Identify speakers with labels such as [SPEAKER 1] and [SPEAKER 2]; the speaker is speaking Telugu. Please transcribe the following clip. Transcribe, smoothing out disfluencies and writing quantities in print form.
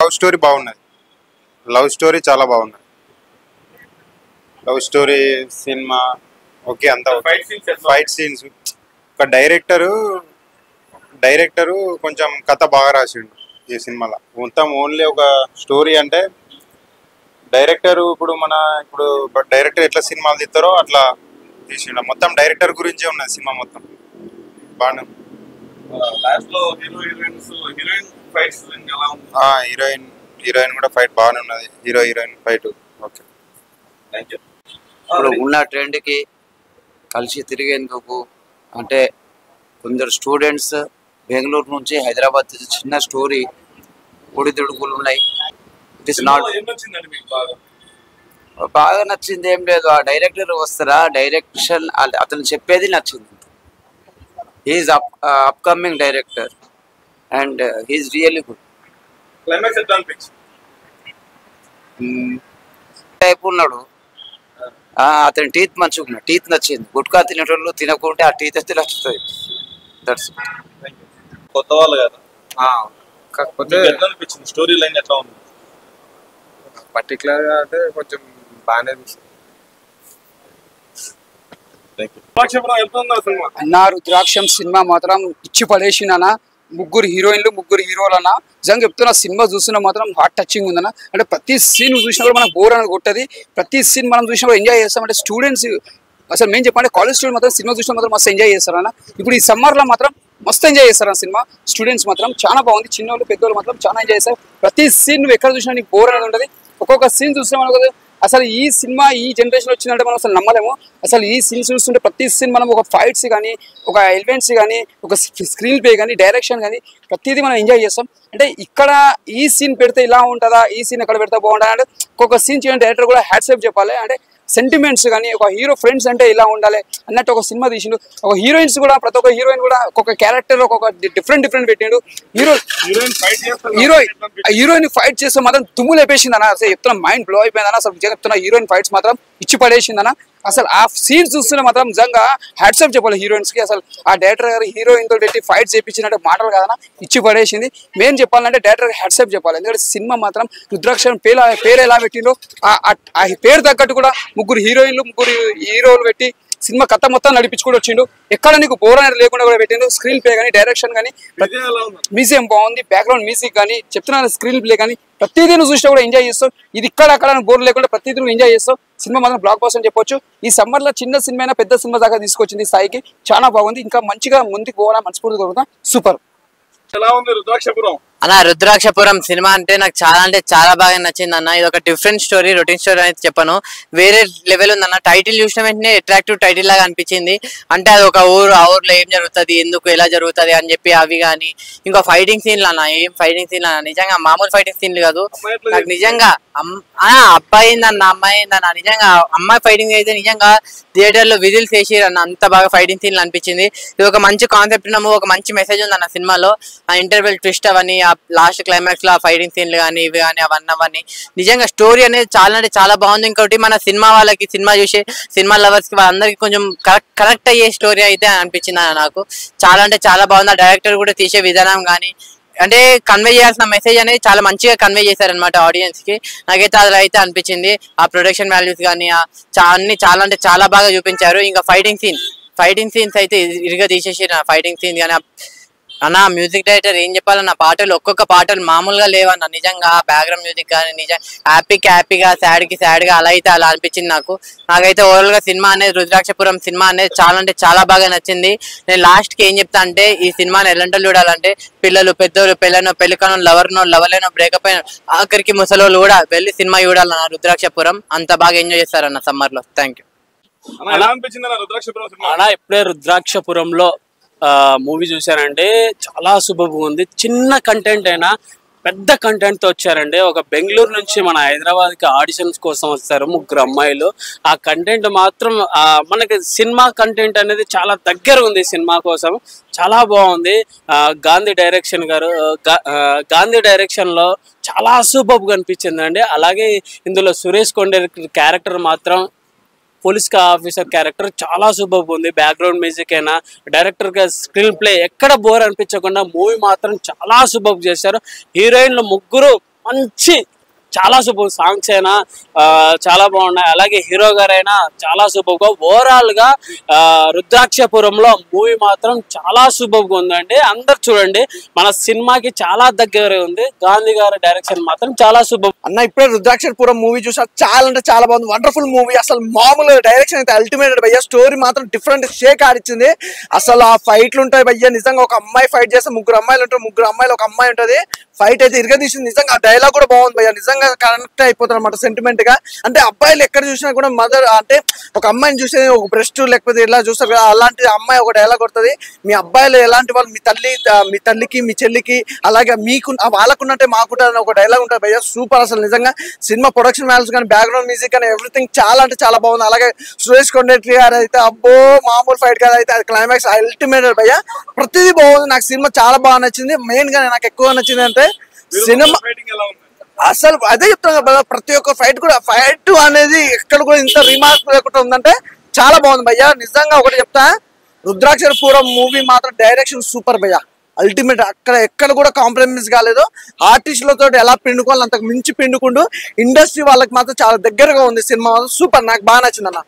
[SPEAKER 1] లవ్ స్టోరీ బాగున్నది. లవ్ స్టోరీ చాలా బాగున్నది. లవ్ స్టోరీ సినిమా ఓకే, అంతా ఫైట్ సీన్స్. ఒక డైరెక్టరు కొంచెం కథ బాగా రాసిండు ఈ సినిమాలో. మొత్తం ఓన్లీ ఒక స్టోరీ అంటే డైరెక్టర్ ఇప్పుడు డైరెక్టర్ ఎట్లా సినిమాలు తీస్తారో అట్లా తీసిండు. మొత్తం డైరెక్టర్ గురించే ఉన్నది సినిమా మొత్తం. బాగా హీరోయిన్ కూడా ఫైట్ బాగానే ఉన్నది. Heroine fight okay.
[SPEAKER 2] ఇప్పుడు ఉన్న ట్రెండ్కి కలిసి తిరిగేందుకు అంటే కొందరు స్టూడెంట్స్ బెంగళూరు నుంచి హైదరాబాద్ చిన్న స్టోరీ ఒడిదుడుకులు ఉన్నాయి. ఇట్ ఇస్ నాట్ బాగా నచ్చింది ఏం లేదు. ఆ డైరెక్టర్ వస్తారా, డైరెక్షన్ అతను చెప్పేది నచ్చింది. He's upcoming director and he's really good. Type ఉన్నాడు. అతని టీత్ మంచిగా ఉన్నాడు. టీత్ నచ్చింది. గుట్కా తినేటోళ్ళు తినకుంటే ఆ టీత్ అయితే నచ్చుతుంది. దట్స్
[SPEAKER 3] కొత్త వాళ్ళు కదా,
[SPEAKER 4] కాకపోతే
[SPEAKER 3] స్టోరీ లైన్ ఎట్లా ఉంది?
[SPEAKER 4] పర్టికులర్ గా అంటే కొంచెం బాగానే
[SPEAKER 5] అన్న రుద్రాక్షం సినిమా మాత్రం ఇచ్చి పడేసినా. ముగ్గురు హీరోయిన్లు, ముగ్గురు హీరోలన్నా నిజంగా చెప్తున్నా. సినిమా చూసినా మాత్రం హార్ట్ టచింగ్ ఉందన్న. అంటే ప్రతి సీన్ చూసినా కూడా మనకు బోర్ అనేది కొట్టది. ప్రతి సీన్ మనం చూసినా కూడా ఎంజాయ్ చేస్తాం. అంటే స్టూడెంట్స్ అసలు మేము చెప్పండి, కాలేజ్ స్టూడెంట్ మాత్రం సినిమా చూసినా మాత్రం మస్తు ఎంజాయ్ చేస్తారన్న. ఇప్పుడు ఈ సమ్మర్లో మాత్రం మస్తు ఎంజాయ్ చేస్తారు ఆ సినిమా. స్టూడెంట్స్ మాత్రం చాలా బాగుంది. చిన్నోళ్ళు పెద్దోళ్ళు మాత్రం చాలా ఎంజాయ్ చేస్తారు. ప్రతి సీన్ నువ్వు ఎక్కడ చూసినా నీకు బోర్ అనేది ఉంటుంది. ఒక్కొక్క సీన్ చూసినా మనకు అసలు ఈ సినిమా ఈ జనరేషన్ వచ్చిందంటే మనం అసలు నమ్మలేము. అసలు ఈ సీన్స్ చూస్తుంటే ప్రతి సీన్ మనం ఒక ఫైట్స్ కానీ, ఒక ఎలిమెంట్స్ కానీ, ఒక స్క్రీన్ ప్లే కానీ, డైరెక్షన్ కానీ ప్రతిదీ మనం ఎంజాయ్ చేస్తాం. అంటే ఇక్కడ ఈ సీన్ పెడితే ఇలా ఉంటుందా, ఈ సీన్ ఎక్కడ పెడితే బాగుంటుందా అంటే ఒక్కొక్క సీన్ చేయడం డైరెక్టర్ కూడా హ్యాట్సాప్ చెప్పాలి. అంటే సెంటిమెంట్స్ కానీ, ఒక హీరో ఫ్రెండ్స్ అంటే ఇలా ఉండాలి అన్నట్టు ఒక సినిమా తీసిండు. ఒక హీరోయిన్స్ కూడా ప్రతి ఒక్క హీరోయిన్ కూడా ఒక్కొక్క క్యారెక్టర్ ఒక్కొక్క డిఫరెంట్ పెట్టిండు. హీరోయిన్ ఫైట్ చేస్తే మాత్రం తుమ్ము లేపేసింది అన్న. అసలు చెప్తున్నా మైండ్ బ్లో అయిపోయిందన్న. అసలు చెప్తున్నా హీరోయిన్ ఫైట్స్ మాత్రం ఇచ్చి పడేసిందన్న. అసలు ఆ సీన్స్ చూస్తున్న మాత్రం నిజంగా హ్యాట్సాప్ చెప్పాలి హీరోయిన్స్ కి. అసలు ఆ డైరెక్టర్ గారు హీరోయిన్ తో పెట్టి ఫైట్స్ చేయించినట్టు మాటలు కాదన్న, ఇచ్చి పడేసింది. మెయిన్ చెప్పాలంటే డైరెక్టర్ హ్యాట్సాప్ చెప్పాలి. ఎందుకంటే సినిమా మాత్రం రుద్రాక్ష పేరు ఎలా పెట్టిండో ఆ పేరు తగ్గట్టు కూడా ముగ్గురు హీరోయిన్లు, ముగ్గురు హీరోలు పెట్టి సినిమా కథ మొత్తం నడిపించుకుంటూ వచ్చిండు. ఎక్కడ నీకు బోర్ అనేది లేకుండా కూడా పెట్టిండు. స్క్రీన్ ప్లే కానీ, డైరెక్షన్ కానీ, మ్యూజియం బాగుంది, బ్యాక్గ్రౌండ్ మ్యూజిక్ కానీ, చెప్తున్నాను స్క్రీన్ ప్లే కానీ ప్రతిదీ నువ్వు చూసినా కూడా ఎంజాయ్ చేస్తావు. ఇది ఇక్కడ అక్కడ బోర్ లేకుండా ప్రతిదీ నువ్వు ఎంజాయ్ చేస్తావు. సినిమా మాత్రం బ్లాక్ బస్టర్ అని చెప్పొచ్చు. ఈ సమ్మర్ లో చిన్న సినిమా అయినా పెద్ద సినిమా దాకా తీసుకొచ్చింది స్థాయికి. చాలా బాగుంది. ఇంకా మంచిగా ముందుకు పోవాలని మనస్ఫూర్తి కోరుకుంటా. సూపర్.
[SPEAKER 3] ఎలా ఉంది రుద్రాక్షపురం?
[SPEAKER 6] అన్న రుద్రాక్షపురం సినిమా అంటే చాలా బాగా నచ్చింది అన్న. ఇది ఒక డిఫరెంట్ స్టోరీ, రొటీన్ స్టోరీ అనేది చెప్పను, వేరే లెవెల్ ఉందన్న. టైటిల్ చూసిన వెంటనే అట్రాక్టివ్ టైటిల్ లాగా అనిపించింది. అంటే అది ఒక ఊరు, ఆ ఊర్లో ఏం జరుగుతుంది, ఎందుకు ఎలా జరుగుతుంది అని చెప్పి అవి కానీ, ఇంకా ఫైటింగ్ సీన్లు అన్న, ఏం ఫైటింగ్ సీన్లు అన్న, నిజంగా మామూలు ఫైటింగ్ సీన్లు కాదు. నాకు నిజంగా అబ్బాయి అయిందన్న, అమ్మాయి అయిందన్న, నిజంగా అమ్మాయి ఫైటింగ్ అయితే నిజంగా థియేటర్ లో విజిల్స్ వేసిరన్న, అంత బాగా ఫైటింగ్ సీన్లు అనిపించింది. ఇది ఒక మంచి కాన్సెప్ట్ ఉన్నాము, ఒక మంచి మెసేజ్ ఉంది అన్న సినిమాలో. ఆ ఇంటర్వెల్ ట్విస్ట్ అవన్నీ, ఆ లాస్ట్ క్లైమాక్స్ లో ఫైటింగ్ సీన్లు కానీ, ఇవి కానీ, అవన్నీ నిజంగా స్టోరీ అనేది చాలా అంటే చాలా బాగుంది. ఇంకోటి మన సినిమా వాళ్ళకి, సినిమా చూసే సినిమా లవర్స్ కి వాళ్ళందరికీ కొంచెం కరెక్ట్ అయ్యే స్టోరీ అయితే అనిపించింది అన్న. నాకు చాలా అంటే చాలా బాగుంది. ఆ డైరెక్టర్ కూడా తీసే విధానం కానీ, అంటే కన్వే చేయాల్సిన మెసేజ్ అనేది చాలా మంచిగా కన్వే చేశారనమాట ఆడియన్స్ కి. నాకైతే అది అయితే అనిపించింది. ఆ ప్రొడక్షన్ వాల్యూస్ కానీ అన్ని చాలా అంటే చాలా బాగా చూపించారు. ఇంకా ఫైటింగ్ సీన్స్ అయితే ఇరుగా తీసేసి ఫైటింగ్ సీన్ కానీ అన్న, మ్యూజిక్ డైరెక్టర్ ఏం చెప్పాలన్న, పాటలు ఒక్కొక్క పాటలు మామూలుగా లేవన్న. నిజంగా బ్యాక్గ్రౌండ్ మ్యూజిక్ కానీ నిజంగా హ్యాపీగా సాడ్గా అలా అయితే అలా అనిపించింది నాకైతే ఓవరాల్ గా సినిమా అనేది, రుద్రాక్షపురం సినిమా అనేది చాలా అంటే చాలా బాగా నచ్చింది. నేను లాస్ట్ కి ఏం చెప్తా అంటే, ఈ సినిమాని ఎలాంటి చూడాలంటే పిల్లలు, పెద్దోళ్ళు, పెళ్ళికనో, లవర్లేనో, బ్రేకప్ అయిన ఆఖరికి ముసలోళ్ళు కూడా వెళ్ళి సినిమా చూడాలన్న రుద్రాక్షపురం. అంత బాగా ఎంజాయ్ చేస్తారన్న సమ్మర్ లో. థ్యాంక్ యూ
[SPEAKER 7] అన్న. ఇప్పుడే రుద్రాక్షపురంలో మూవీ చూశానంటే చాలా సూపర్గా ఉంది. చిన్న కంటెంట్ అయినా పెద్ద కంటెంట్ తో వచ్చారండి. ఒక బెంగళూరు నుంచి మన హైదరాబాద్ కి ఆడిషన్స్ కోసం వస్తారు ముగ్గురు అమ్మాయిలు. ఆ కంటెంట్ మాత్రం మనకి సినిమా కంటెంట్ అనేది చాలా దగ్గర ఉంది. సినిమా కోసం చాలా బాగుంది. గాంధీ డైరెక్షన్ లో చాలా సూపర్గా అనిపించింది అండి. అలాగే ఇందులో సురేష్ కొండేరు క్యారెక్టర్ మాత్రం, పోలీస్ ఆఫీసర్ క్యారెక్టర్ చాలా సూపర్ ఉంది. బ్యాక్గ్రౌండ్ మ్యూజిక్ అయినా, డైరెక్టర్ గా స్క్రీన్ ప్లే ఎక్కడ బోర్ అనిపించకుండా మూవీ మాత్రం చాలా సూపర్ చేశారు. హీరోయిన్లు ముగ్గురు మంచి చాలా సూపర్ సాంగ్స్ అయినా చాలా బాగున్నాయి. అలాగే హీరో గారైనా చాలా సూపర్ గా ఓవరాల్ గా రుద్రాక్షపురంలో మూవీ మాత్రం చాలా సూపర్ గా ఉందండి. అందరు చూడండి, మన సినిమాకి చాలా దగ్గర ఉంది. గాంధీ గారి డైరెక్షన్ మాత్రం చాలా సూపర్.
[SPEAKER 8] అన్న ఇప్పుడే రుద్రాక్షపురం మూవీ చూసా, చాలా అంటే చాలా బాగుంది. Wonderful movie. అసలు మామూలు డైరెక్షన్ అయితే అల్టిమేట్ భయ్య. స్టోరీ మాత్రం డిఫరెంట్ షేక్ ఆడిచ్చింది. అసలు ఆ ఫైట్లు ఉంటాయి భయ్య, నిజంగా ఒక అమ్మాయి ఫైట్ చేస్తే 3 అమ్మాయిలు ఉంటారు, 3 అమ్మాయిలు ఒక అమ్మాయి ఉంటది. ఫైట్ అయితే ఇరగదీసింది. నిజంగా ఆ డైలాగ్ కూడా బాగుంది భయ్య. నిజంగా కనెక్ట్ అయిపోతారు అనమాట సెంటిమెంట్ గా. అంటే అబ్బాయిలు ఎక్కడ చూసినా కూడా మదర్ అంటే ఒక అమ్మాయిని చూసే ఒక బ్రెస్ట్ లేకపోతే ఇలా చూస్తారు కదా, అలాంటి అమ్మాయి ఒక డైలాగ్ కొడుతుంది. మీ అబ్బాయిలు ఎలాంటి వాళ్ళు, మీ తల్లికి మీ చెల్లికి అలాగే మీకు వాళ్ళకున్నట్టే మాకుంటే ఒక డైలాగ్ ఉంటుంది భయ్య. సూపర్ అసలు నిజంగా. సినిమా ప్రొడక్షన్ వాల్యూస్ కానీ బ్యాక్గ్రౌండ్ మ్యూజిక్ కానీ ఎవ్రీథింగ్ చాలా అంటే చాలా బాగుంది. అలాగే సురేష్ కొండేటి గారు అయితే అబ్బో మామూలు ఫైట్ కాదు, అయితే అది క్లైమాక్స్ అల్టిమేట్ భయ్య. ప్రతిదీ బాగుంది. నాకు సినిమా చాలా బాగా నచ్చింది. మెయిన్ గా నాకు ఎక్కువ నచ్చింది అంటే సినిమా అసలు అదే చెప్తాను కదా, ప్రతి ఒక్క ఫైట్ అనేది ఎక్కడ కూడా ఇంత రిమార్క్ లేకుండా ఉందంటే చాలా బాగుంది భయ్య. నిజంగా ఒకటి చెప్తా, రుద్రాక్షపురం మూవీ మాత్రం డైరెక్షన్ సూపర్ భయ్య. అల్టిమేట్. అక్కడ ఎక్కడ కూడా కాంప్రమైజ్ కాలేదు. ఆర్టిస్టులతో ఎలా పిండుకోవాలి అంతకు మించి పిండుకుంటూ ఇండస్ట్రీ వాళ్ళకి మాత్రం చాలా దగ్గరగా ఉంది సినిమా. సూపర్, నాకు బాగా నచ్చింది అన్న.